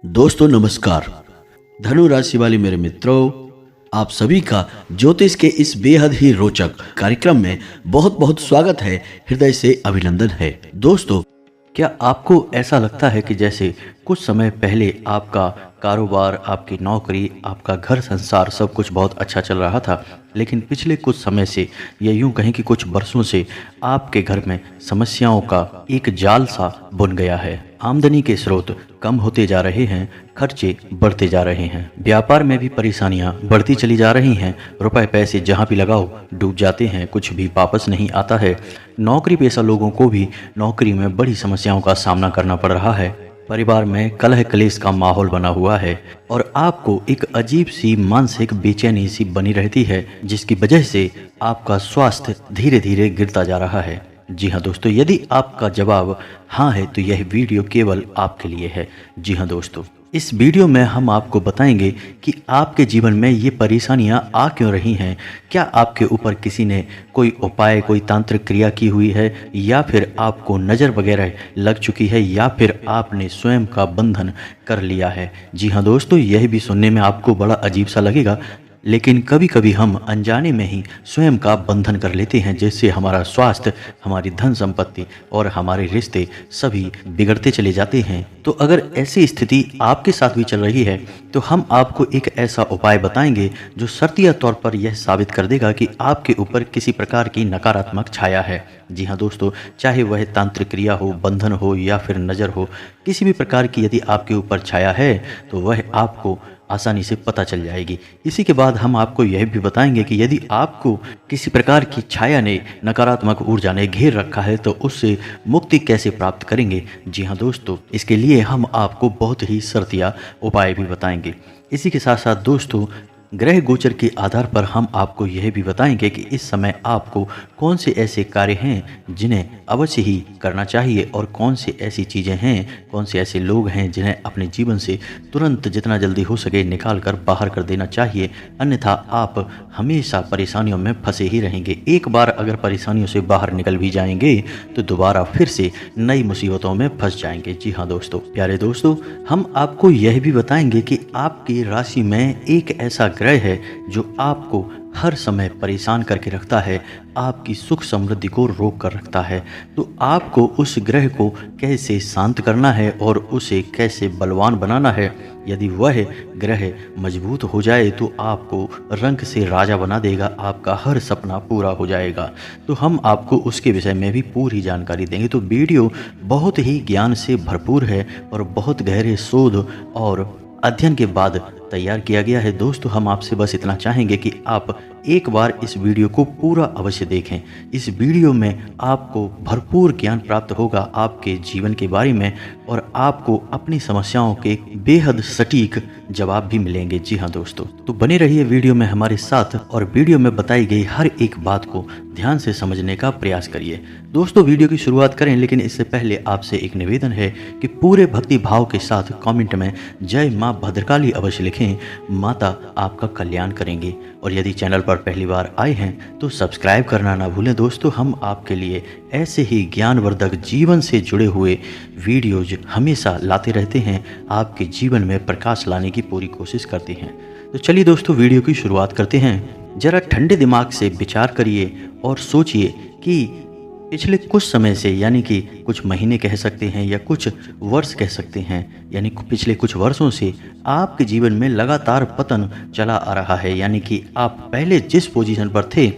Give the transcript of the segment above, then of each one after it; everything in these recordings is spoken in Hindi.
दोस्तों नमस्कार। धनु राशि वाले मेरे मित्रों, आप सभी का ज्योतिष के इस बेहद ही रोचक कार्यक्रम में बहुत बहुत स्वागत है, हृदय से अभिनंदन है। दोस्तों, क्या आपको ऐसा लगता है कि जैसे कुछ समय पहले आपका कारोबार, आपकी नौकरी, आपका घर संसार सब कुछ बहुत अच्छा चल रहा था, लेकिन पिछले कुछ समय से या यूं कहें कि कुछ वर्षों से आपके घर में समस्याओं का एक जाल सा बुन गया है। आमदनी के स्रोत कम होते जा रहे हैं, खर्चे बढ़ते जा रहे हैं, व्यापार में भी परेशानियां बढ़ती चली जा रही हैं, रुपए पैसे जहां भी लगाओ डूब जाते हैं, कुछ भी वापस नहीं आता है। नौकरी पेशा लोगों को भी नौकरी में बड़ी समस्याओं का सामना करना पड़ रहा है। परिवार में कलह कलेश का माहौल बना हुआ है और आपको एक अजीब सी मानसिक बेचैनी सी बनी रहती है, जिसकी वजह से आपका स्वास्थ्य धीरे धीरे गिरता जा रहा है। जी हाँ दोस्तों, यदि आपका जवाब हाँ है तो यह वीडियो केवल आपके लिए है। जी हाँ दोस्तों, इस वीडियो में हम आपको बताएंगे कि आपके जीवन में ये परेशानियां आ क्यों रही हैं। क्या आपके ऊपर किसी ने कोई उपाय, कोई तांत्रिक क्रिया की हुई है, या फिर आपको नज़र वगैरह लग चुकी है, या फिर आपने स्वयं का बंधन कर लिया है। जी हाँ दोस्तों, यह भी सुनने में आपको बड़ा अजीब सा लगेगा, लेकिन कभी कभी हम अनजाने में ही स्वयं का बंधन कर लेते हैं, जिससे हमारा स्वास्थ्य, हमारी धन संपत्ति और हमारे रिश्ते सभी बिगड़ते चले जाते हैं। तो अगर ऐसी स्थिति आपके साथ भी चल रही है तो हम आपको एक ऐसा उपाय बताएंगे जो शर्तिया तौर पर यह साबित कर देगा कि आपके ऊपर किसी प्रकार की नकारात्मक छाया है। जी हाँ दोस्तों, चाहे वह तांत्रिक क्रिया हो, बंधन हो या फिर नज़र हो, किसी भी प्रकार की यदि आपके ऊपर छाया है तो वह आपको आसानी से पता चल जाएगी। इसी के बाद हम आपको यह भी बताएंगे कि यदि आपको किसी प्रकार की छाया ने, नकारात्मक ऊर्जा ने घेर रखा है तो उससे मुक्ति कैसे प्राप्त करेंगे। जी हाँ दोस्तों, इसके लिए हम आपको बहुत ही शर्तिया उपाय भी बताएंगे। इसी के साथ साथ दोस्तों, ग्रह गोचर के आधार पर हम आपको यह भी बताएंगे कि इस समय आपको कौन से ऐसे कार्य हैं जिन्हें अवश्य ही करना चाहिए, और कौन से ऐसी चीज़ें हैं, कौन से ऐसे लोग हैं जिन्हें अपने जीवन से तुरंत जितना जल्दी हो सके निकाल कर बाहर कर देना चाहिए। अन्यथा आप हमेशा परेशानियों में फंसे ही रहेंगे। एक बार अगर परेशानियों से बाहर निकल भी जाएंगे तो दोबारा फिर से नई मुसीबतों में फंस जाएंगे। जी हाँ दोस्तों, प्यारे दोस्तों, हम आपको यह भी बताएंगे कि आपकी राशि में एक ऐसा ग्रह है जो आपको हर समय परेशान करके रखता है, आपकी सुख समृद्धि को रोक कर रखता है। तो आपको उस ग्रह को कैसे शांत करना है और उसे कैसे बलवान बनाना है। यदि वह ग्रह मजबूत हो जाए तो आपको रंक से राजा बना देगा, आपका हर सपना पूरा हो जाएगा। तो हम आपको उसके विषय में भी पूरी जानकारी देंगे। तो वीडियो बहुत ही ज्ञान से भरपूर है और बहुत गहरे शोध और अध्ययन के बाद तैयार किया गया है। दोस्तों, हम आपसे बस इतना चाहेंगे कि आप एक बार इस वीडियो को पूरा अवश्य देखें। इस वीडियो में आपको भरपूर ज्ञान प्राप्त होगा आपके जीवन के बारे में, और आपको अपनी समस्याओं के बेहद सटीक जवाब भी मिलेंगे। जी हाँ दोस्तों, तो बने रहिए वीडियो में हमारे साथ और वीडियो में बताई गई हर एक बात को ध्यान से समझने का प्रयास करिए। दोस्तों, वीडियो की शुरुआत करें, लेकिन इससे पहले आपसे एक निवेदन है कि पूरे भक्ति भाव के साथ कमेंट में जय माँ भद्रकाली अवश्य लिखें। माता आपका कल्याण करेंगे। और यदि चैनल पर पहली बार आए हैं तो सब्सक्राइब करना ना भूलें। दोस्तों, हम आपके लिए ऐसे ही ज्ञानवर्धक, जीवन से जुड़े हुए वीडियोज हमेशा लाते रहते हैं, आपके जीवन में प्रकाश लाने की पूरी कोशिश करते हैं। तो चलिए दोस्तों, वीडियो की शुरुआत करते हैं। जरा ठंडे दिमाग से विचार करिए और सोचिए कि पिछले कुछ समय से, यानी कि कुछ महीने कह सकते हैं या कुछ वर्ष कह सकते हैं, यानी पिछले कुछ वर्षों से आपके जीवन में लगातार पतन चला आ रहा है। यानी कि आप पहले जिस पोजीशन पर थे,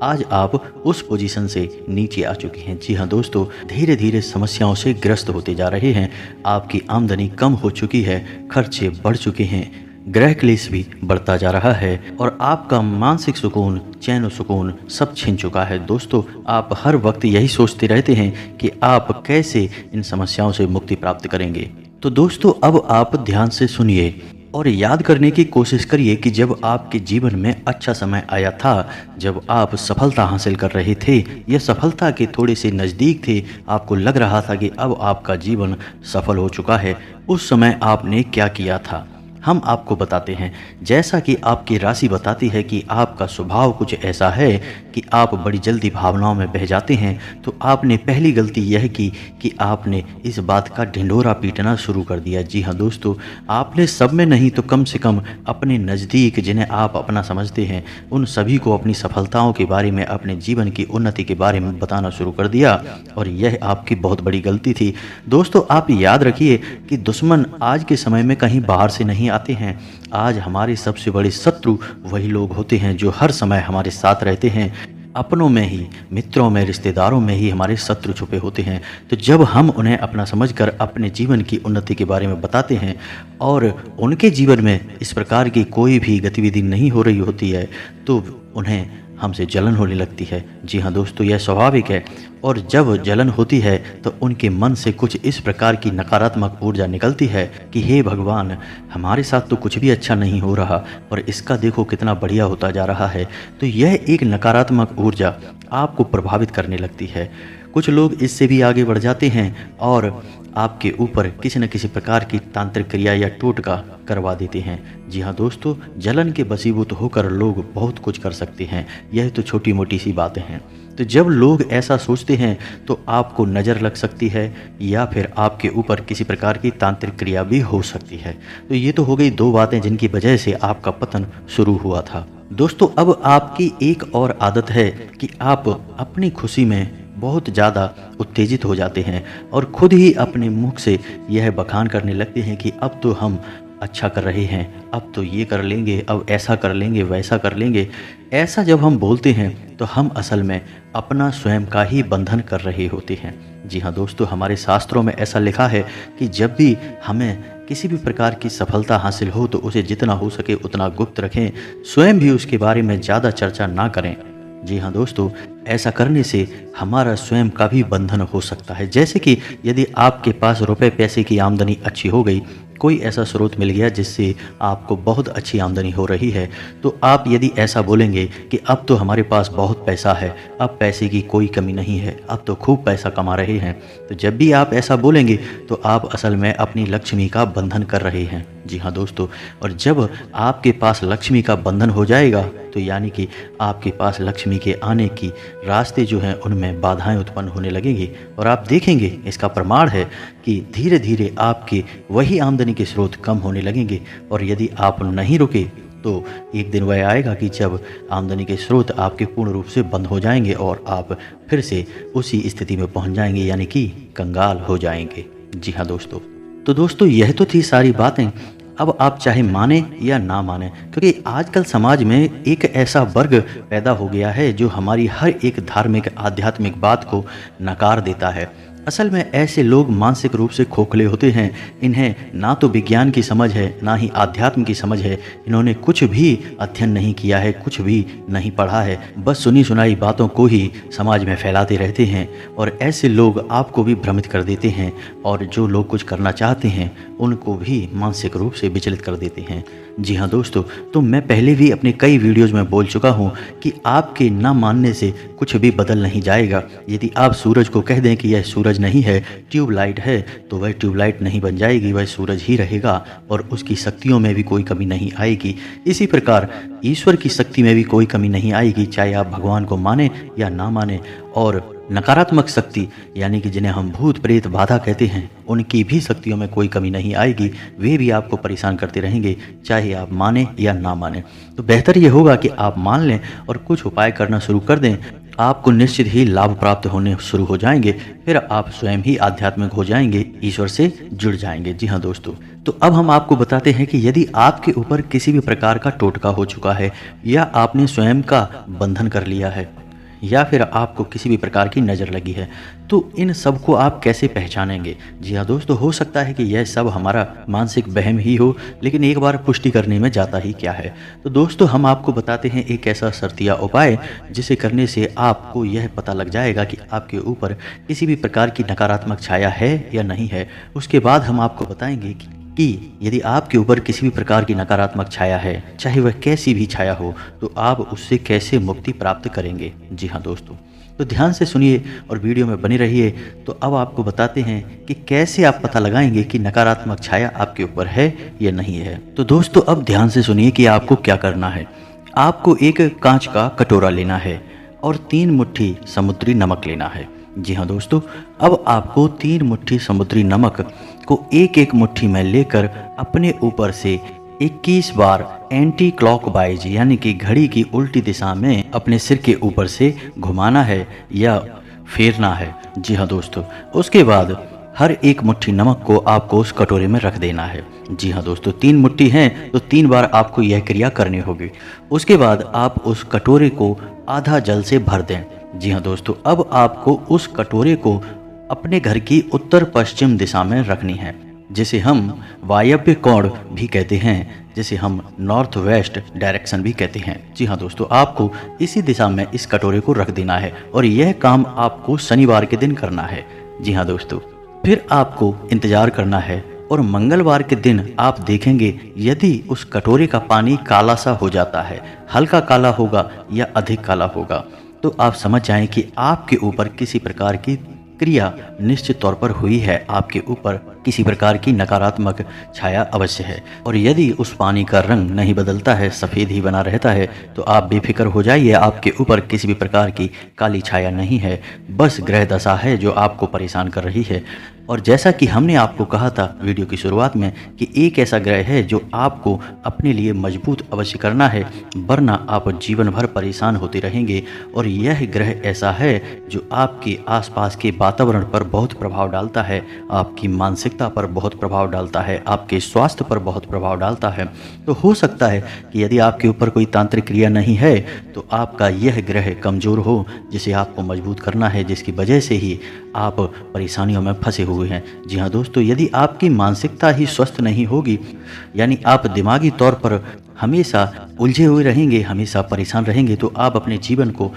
आज आप उस पोजीशन से नीचे आ चुके हैं। जी हाँ दोस्तों, धीरे धीरे समस्याओं से ग्रस्त होते जा रहे हैं। आपकी आमदनी कम हो चुकी है, खर्चे बढ़ चुके हैं, ग्रह क्लेश भी बढ़ता जा रहा है, और आपका मानसिक सुकून, चैन और सुकून सब छिन चुका है। दोस्तों, आप हर वक्त यही सोचते रहते हैं कि आप कैसे इन समस्याओं से मुक्ति प्राप्त करेंगे। तो दोस्तों, अब आप ध्यान से सुनिए और याद करने की कोशिश करिए कि जब आपके जीवन में अच्छा समय आया था, जब आप सफलता हासिल कर रहे थे या सफलता के थोड़े से नज़दीक थे, आपको लग रहा था कि अब आपका जीवन सफल हो चुका है, उस समय आपने क्या किया था। हम आपको बताते हैं। जैसा कि आपकी राशि बताती है कि आपका स्वभाव कुछ ऐसा है कि आप बड़ी जल्दी भावनाओं में बह जाते हैं, तो आपने पहली गलती यह की कि आपने इस बात का ढिंढोरा पीटना शुरू कर दिया। जी हाँ दोस्तों, आपने सब में नहीं तो कम से कम अपने नज़दीक, जिन्हें आप अपना समझते हैं, उन सभी को अपनी सफलताओं के बारे में, अपने जीवन की उन्नति के बारे में बताना शुरू कर दिया, और यह आपकी बहुत बड़ी गलती थी। दोस्तों, आप याद रखिए कि दुश्मन आज के समय में कहीं बाहर से नहीं आते हैं। आज हमारे सबसे बड़े शत्रु वही लोग होते हैं जो हर समय हमारे साथ रहते हैं। अपनों में ही, मित्रों में, रिश्तेदारों में ही हमारे शत्रु छुपे होते हैं। तो जब हम उन्हें अपना समझकर अपने जीवन की उन्नति के बारे में बताते हैं और उनके जीवन में इस प्रकार की कोई भी गतिविधि नहीं हो रही होती है, तो उन्हें हमसे जलन होने लगती है। जी हाँ दोस्तों, यह स्वाभाविक है। और जब जलन होती है तो उनके मन से कुछ इस प्रकार की नकारात्मक ऊर्जा निकलती है कि हे भगवान, हमारे साथ तो कुछ भी अच्छा नहीं हो रहा और इसका देखो कितना बढ़िया होता जा रहा है। तो यह एक नकारात्मक ऊर्जा आपको प्रभावित करने लगती है। कुछ लोग इससे भी आगे बढ़ जाते हैं और आपके ऊपर किसी न किसी प्रकार की तांत्रिक क्रिया या टोटका करवा देते हैं। जी हाँ दोस्तों, जलन के वशीभूत होकर लोग बहुत कुछ कर सकते हैं। यह तो छोटी मोटी सी बातें हैं। तो जब लोग ऐसा सोचते हैं तो आपको नज़र लग सकती है या फिर आपके ऊपर किसी प्रकार की तांत्रिक क्रिया भी हो सकती है। तो ये तो हो गई दो बातें जिनकी वजह से आपका पतन शुरू हुआ था। दोस्तों, अब आपकी एक और आदत है कि आप अपनी खुशी में बहुत ज़्यादा उत्तेजित हो जाते हैं और खुद ही अपने मुख से यह बखान करने लगते हैं कि अब तो हम अच्छा कर रहे हैं, अब तो ये कर लेंगे, अब ऐसा कर लेंगे, वैसा कर लेंगे। ऐसा जब हम बोलते हैं तो हम असल में अपना स्वयं का ही बंधन कर रहे होते हैं। जी हाँ दोस्तों, हमारे शास्त्रों में ऐसा लिखा है कि जब भी हमें किसी भी प्रकार की सफलता हासिल हो तो उसे जितना हो सके उतना गुप्त रखें, स्वयं भी उसके बारे में ज़्यादा चर्चा ना करें। जी हाँ दोस्तों, ऐसा करने से हमारा स्वयं का भी बंधन हो सकता है। जैसे कि यदि आपके पास रुपए पैसे की आमदनी अच्छी हो गई, कोई ऐसा स्रोत मिल गया जिससे आपको बहुत अच्छी आमदनी हो रही है, तो आप यदि ऐसा बोलेंगे कि अब तो हमारे पास बहुत पैसा है, अब पैसे की कोई कमी नहीं है, अब तो खूब पैसा कमा रहे हैं, तो जब भी आप ऐसा बोलेंगे तो आप असल में अपनी लक्ष्मी का बंधन कर रहे हैं। जी हाँ दोस्तों, और जब आपके पास लक्ष्मी का बंधन हो जाएगा तो यानी कि आपके पास लक्ष्मी के आने की रास्ते जो हैं उनमें बाधाएं उत्पन्न होने लगेंगी, और आप देखेंगे, इसका प्रमाण है कि धीरे धीरे आपके वही आमदनी के स्रोत कम होने लगेंगे। और यदि आप नहीं रुके तो एक दिन वह आएगा कि जब आमदनी के स्रोत आपके पूर्ण रूप से बंद हो जाएंगे और आप फिर से उसी स्थिति में पहुंच जाएंगे, यानी कि कंगाल हो जाएंगे। जी हाँ दोस्तों, तो दोस्तों यह तो थी सारी बातें। अब आप चाहे माने या ना माने, क्योंकि आजकल समाज में एक ऐसा वर्ग पैदा हो गया है जो हमारी हर एक धार्मिक आध्यात्मिक बात को नकार देता है। असल में ऐसे लोग मानसिक रूप से खोखले होते हैं। इन्हें ना तो विज्ञान की समझ है, ना ही आध्यात्म की समझ है। इन्होंने कुछ भी अध्ययन नहीं किया है, कुछ भी नहीं पढ़ा है, बस सुनी सुनाई बातों को ही समाज में फैलाते रहते हैं। और ऐसे लोग आपको भी भ्रमित कर देते हैं, और जो लोग कुछ करना चाहते हैं उनको भी मानसिक रूप से विचलित कर देते हैं। जी हाँ दोस्तों, तो मैं पहले भी अपने कई वीडियोज़ में बोल चुका हूँ कि आपके ना मानने से कुछ भी बदल नहीं जाएगा। यदि आप सूरज को कह दें कि यह सूरज नहीं है, ट्यूबलाइट है, तो वह ट्यूबलाइट नहीं बन जाएगी, वह सूरज ही रहेगा और उसकी शक्तियों में भी कोई कमी नहीं आएगी। इसी प्रकार ईश्वर की शक्ति में भी कोई कमी नहीं आएगी, चाहे आप भगवान को माने या ना माने। और नकारात्मक शक्ति, यानी कि जिन्हें हम भूत प्रेत बाधा कहते हैं, उनकी भी शक्तियों में कोई कमी नहीं आएगी। वे भी आपको परेशान करते रहेंगे, चाहे आप माने या ना माने। तो बेहतर ये होगा कि आप मान लें और कुछ उपाय करना शुरू कर दें। आपको निश्चित ही लाभ प्राप्त होने शुरू हो जाएंगे। फिर आप स्वयं ही आध्यात्मिक हो जाएंगे, ईश्वर से जुड़ जाएंगे। जी हाँ दोस्तों, तो अब हम आपको बताते हैं कि यदि आपके ऊपर किसी भी प्रकार का टोटका हो चुका है, या आपने स्वयं का बंधन कर लिया है, या फिर आपको किसी भी प्रकार की नज़र लगी है, तो इन सब को आप कैसे पहचानेंगे। जी हाँ दोस्तों, हो सकता है कि यह सब हमारा मानसिक वहम ही हो, लेकिन एक बार पुष्टि करने में जाता ही क्या है। तो दोस्तों, हम आपको बताते हैं एक ऐसा शर्तिया उपाय जिसे करने से आपको यह पता लग जाएगा कि आपके ऊपर किसी भी प्रकार की नकारात्मक छाया है या नहीं है। उसके बाद हम आपको बताएंगे कि यदि आपके ऊपर किसी भी प्रकार की नकारात्मक छाया है, चाहे वह कैसी भी छाया हो, तो आप उससे कैसे मुक्ति प्राप्त करेंगे। जी हाँ दोस्तों, तो ध्यान से सुनिए और वीडियो में बने रहिए। तो अब आपको बताते हैं कि कैसे आप पता लगाएंगे कि नकारात्मक छाया आपके ऊपर है या नहीं है। तो दोस्तों अब ध्यान से सुनिए कि आपको क्या करना है। आपको एक कांच का कटोरा लेना है और 3 मुट्ठी समुद्री नमक लेना है। जी हाँ दोस्तों, अब आपको 3 मुट्ठी समुद्री नमक को एक एक मुट्ठी में लेकर अपने ऊपर से 21 बार एंटी क्लॉकवाइज यानी कि घड़ी की उल्टी दिशा में अपने सिर के ऊपर से घुमाना है या फेरना है। जी हाँ दोस्तों, उसके बाद हर एक मुट्ठी नमक को आपको उस कटोरे में रख देना है। जी हाँ दोस्तों, 3 मुट्ठी हैं तो 3 बार आपको यह क्रिया करनी होगी। उसके बाद आप उस कटोरे को आधा जल से भर दें। जी हाँ दोस्तों, अब आपको उस कटोरे को अपने घर की उत्तर पश्चिम दिशा में रखनी है, जिसे हम वायव्य कोण भी कहते हैं, जिसे हम नॉर्थ वेस्ट डायरेक्शन भी कहते हैं। जी हाँ दोस्तों, आपको इसी दिशा में इस कटोरे को रख देना है और यह काम आपको शनिवार के दिन करना है। जी हाँ दोस्तों, फिर आपको इंतजार करना है और मंगलवार के दिन आप देखेंगे यदि उस कटोरे का पानी काला सा हो जाता है, हल्का काला होगा या अधिक काला होगा, तो आप समझ जाएं कि आपके ऊपर किसी प्रकार की क्रिया निश्चित तौर पर हुई है, आपके ऊपर किसी प्रकार की नकारात्मक छाया अवश्य है। और यदि उस पानी का रंग नहीं बदलता है, सफ़ेद ही बना रहता है, तो आप बेफिक्र हो जाइए, आपके ऊपर किसी भी प्रकार की काली छाया नहीं है, बस ग्रह दशा है जो आपको परेशान कर रही है। और जैसा कि हमने आपको कहा था वीडियो की शुरुआत में कि एक ऐसा ग्रह है जो आपको अपने लिए मजबूत अवश्य करना है, वरना आप जीवन भर परेशान होते रहेंगे। और यह ग्रह ऐसा है जो आपके आसपास के वातावरण पर बहुत प्रभाव डालता है, आपकी मानसिकता पर बहुत प्रभाव डालता है, आपके स्वास्थ्य पर बहुत प्रभाव डालता है। तो हो सकता है कि यदि आपके ऊपर कोई तांत्रिक क्रिया नहीं है तो आपका यह ग्रह कमज़ोर हो, जिसे आपको मजबूत करना है, जिसकी वजह से ही आप परेशानियों में फंसे हुए हैं। जी हाँ दोस्तों, यदि आपकी मानसिकता ही स्वस्थ नहीं होगी, यानी आप दिमागी तौर पर हमेशा उलझे हुए रहेंगे, हमेशा परेशान रहेंगे, तो आप अपने जीवन को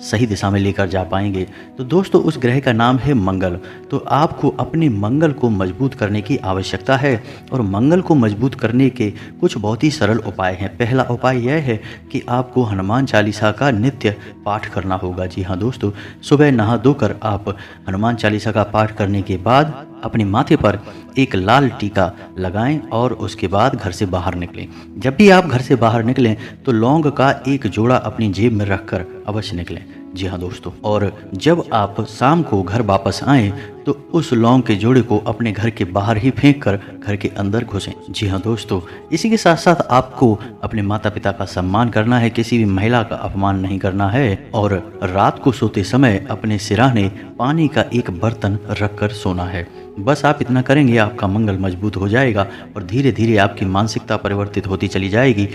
सही दिशा में लेकर जा पाएंगे। तो दोस्तों उस ग्रह का नाम है मंगल। तो आपको अपने मंगल को मजबूत करने की आवश्यकता है और मंगल को मजबूत करने के कुछ बहुत ही सरल उपाय हैं। पहला उपाय यह है कि आपको हनुमान चालीसा का नित्य पाठ करना होगा। जी हाँ दोस्तों, सुबह नहा धोकर आप हनुमान चालीसा का पाठ करने के बाद अपने माथे पर एक लाल टीका लगाएं और उसके बाद घर से बाहर निकलें। जब भी आप घर से बाहर निकलें तो लौंग का एक जोड़ा अपनी जेब में रखकर अवश्य निकलें। जी हाँ दोस्तों, और जब आप शाम को घर वापस आएं तो उस लौंग के जोड़े को अपने घर के बाहर ही फेंक कर घर के अंदर घुसें। जी हाँ दोस्तों, इसी के साथ साथ आपको अपने माता पिता का सम्मान करना है, किसी भी महिला का अपमान नहीं करना है और रात को सोते समय अपने सिरहाने पानी का एक बर्तन रखकर सोना है। बस आप इतना करेंगे, आपका मंगल मजबूत हो जाएगा और धीरे धीरे आपकी मानसिकता परिवर्तित होती चली जाएगी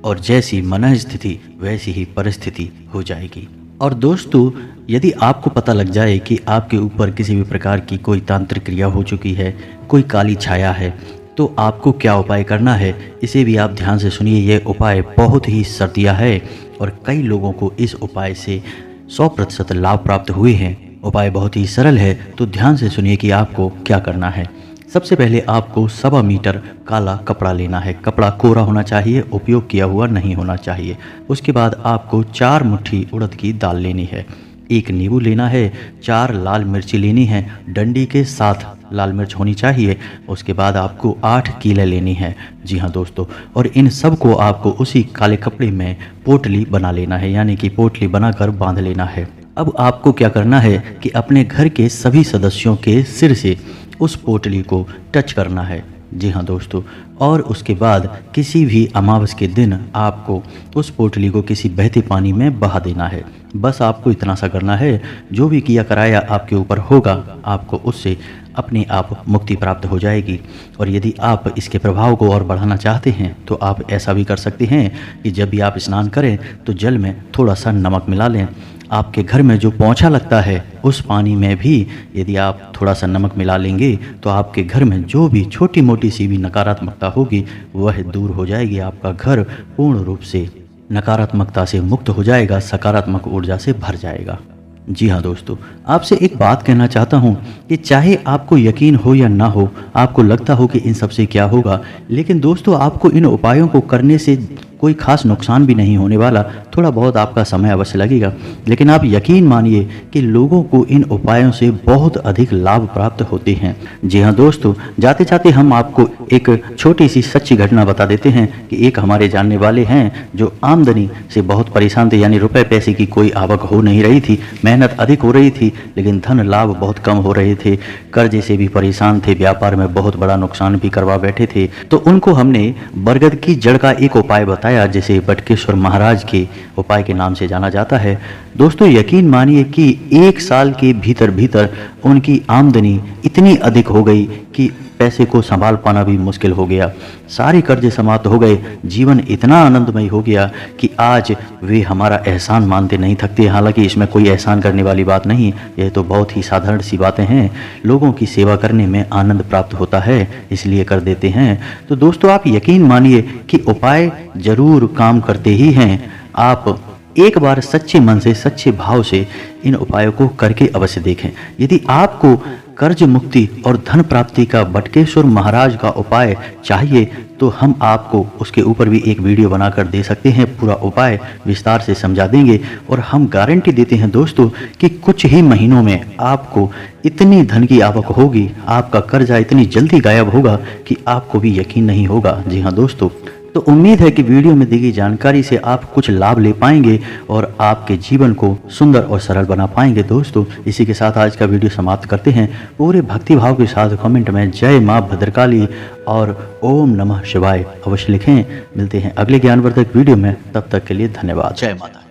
और जैसी मन स्थिति वैसी ही परिस्थिति हो जाएगी। और दोस्तों यदि आपको पता लग जाए कि आपके ऊपर किसी भी प्रकार की कोई तांत्रिक क्रिया हो चुकी है, कोई काली छाया है, तो आपको क्या उपाय करना है, इसे भी आप ध्यान से सुनिए। यह उपाय बहुत ही सर्दिया है और कई लोगों को इस उपाय से 100% लाभ प्राप्त हुए हैं। उपाय बहुत ही सरल है, तो ध्यान से सुनिए कि आपको क्या करना है। सबसे पहले आपको 1.25 मीटर काला कपड़ा लेना है। कपड़ा कोरा होना चाहिए, उपयोग किया हुआ नहीं होना चाहिए। उसके बाद आपको 4 मुट्ठी उड़द की दाल लेनी है, 1 नींबू लेना है, 4 लाल मिर्ची लेनी है, डंडी के साथ लाल मिर्च होनी चाहिए। उसके बाद आपको 8 कीले लेनी है। जी हाँ दोस्तों, और इन सब को आपको उसी काले कपड़े में पोटली बना लेना है, यानी कि पोटली बनाकर बांध लेना है। अब आपको क्या करना है कि अपने घर के सभी सदस्यों के सिर से उस पोटली को टच करना है। जी हाँ दोस्तों, और उसके बाद किसी भी अमावस के दिन आपको उस पोटली को किसी बहते पानी में बहा देना है। बस आपको इतना सा करना है, जो भी किया कराया आपके ऊपर होगा, आपको उससे अपने आप मुक्ति प्राप्त हो जाएगी। और यदि आप इसके प्रभाव को और बढ़ाना चाहते हैं तो आप ऐसा भी कर सकते हैं कि जब भी आप स्नान करें तो जल में थोड़ा सा नमक मिला लें। आपके घर में जो पोंछा लगता है उस पानी में भी यदि आप थोड़ा सा नमक मिला लेंगे तो आपके घर में जो भी छोटी मोटी सी भी नकारात्मकता होगी वह दूर हो जाएगी। आपका घर पूर्ण रूप से नकारात्मकता से मुक्त हो जाएगा, सकारात्मक ऊर्जा से भर जाएगा। जी हाँ दोस्तों, आपसे एक बात कहना चाहता हूँ कि चाहे आपको यकीन हो या ना हो, आपको लगता हो कि इन सब से क्या होगा, लेकिन दोस्तों आपको इन उपायों को करने से कोई खास नुकसान भी नहीं होने वाला। थोड़ा बहुत आपका समय अवश्य लगेगा, लेकिन आप यकीन मानिए कि लोगों को इन उपायों से बहुत अधिक लाभ प्राप्त होते हैं। जी हाँ दोस्तों, जाते जाते हम आपको एक छोटी सी सच्ची घटना बता देते हैं कि एक हमारे जानने वाले हैं जो आमदनी से बहुत परेशान थे, यानी रुपए पैसे की कोई आवक हो नहीं रही थी, मेहनत अधिक हो रही थी लेकिन धन लाभ बहुत कम हो रहे थे, कर्जे से भी परेशान थे, व्यापार में बहुत बड़ा नुकसान भी करवा बैठे थे। तो उनको हमने बरगद की जड़ का एक उपाय बताया जिसे बटकेश्वर महाराज के उपाय के नाम से जाना जाता है। दोस्तों यकीन मानिए कि 1 साल के भीतर भीतर उनकी आमदनी इतनी अधिक हो गई कि पैसे को संभाल पाना भी मुश्किल हो गया, सारे कर्जे समाप्त हो गए, जीवन इतना आनंदमय हो गया कि आज वे हमारा एहसान मानते नहीं थकते। हालांकि इसमें कोई एहसान करने वाली बात नहीं, यह तो बहुत ही साधारण सी बातें हैं, लोगों की सेवा करने में आनंद प्राप्त होता है इसलिए कर देते हैं। तो दोस्तों आप यकीन मानिए कि उपाय जरूर काम करते ही हैं। आप एक बार सच्चे मन से सच्चे भाव से इन उपायों को करके अवश्य देखें। यदि आपको कर्ज मुक्ति और धन प्राप्ति का बटकेश्वर महाराज का उपाय चाहिए तो हम आपको उसके ऊपर भी एक वीडियो बनाकर दे सकते हैं, पूरा उपाय विस्तार से समझा देंगे और हम गारंटी देते हैं दोस्तों कि कुछ ही महीनों में आपको इतनी धन की आवक होगी, आपका कर्जा इतनी जल्दी गायब होगा कि आपको भी यकीन नहीं होगा। जी हाँ दोस्तों, तो उम्मीद है कि वीडियो में दी गई जानकारी से आप कुछ लाभ ले पाएंगे और आपके जीवन को सुंदर और सरल बना पाएंगे। दोस्तों इसी के साथ आज का वीडियो समाप्त करते हैं। पूरे भक्ति भाव के साथ कमेंट में जय माँ भद्रकाली और ओम नमः शिवाय अवश्य लिखें। मिलते हैं अगले ज्ञानवर्धक वीडियो में, तब तक के लिए धन्यवाद। जय माता।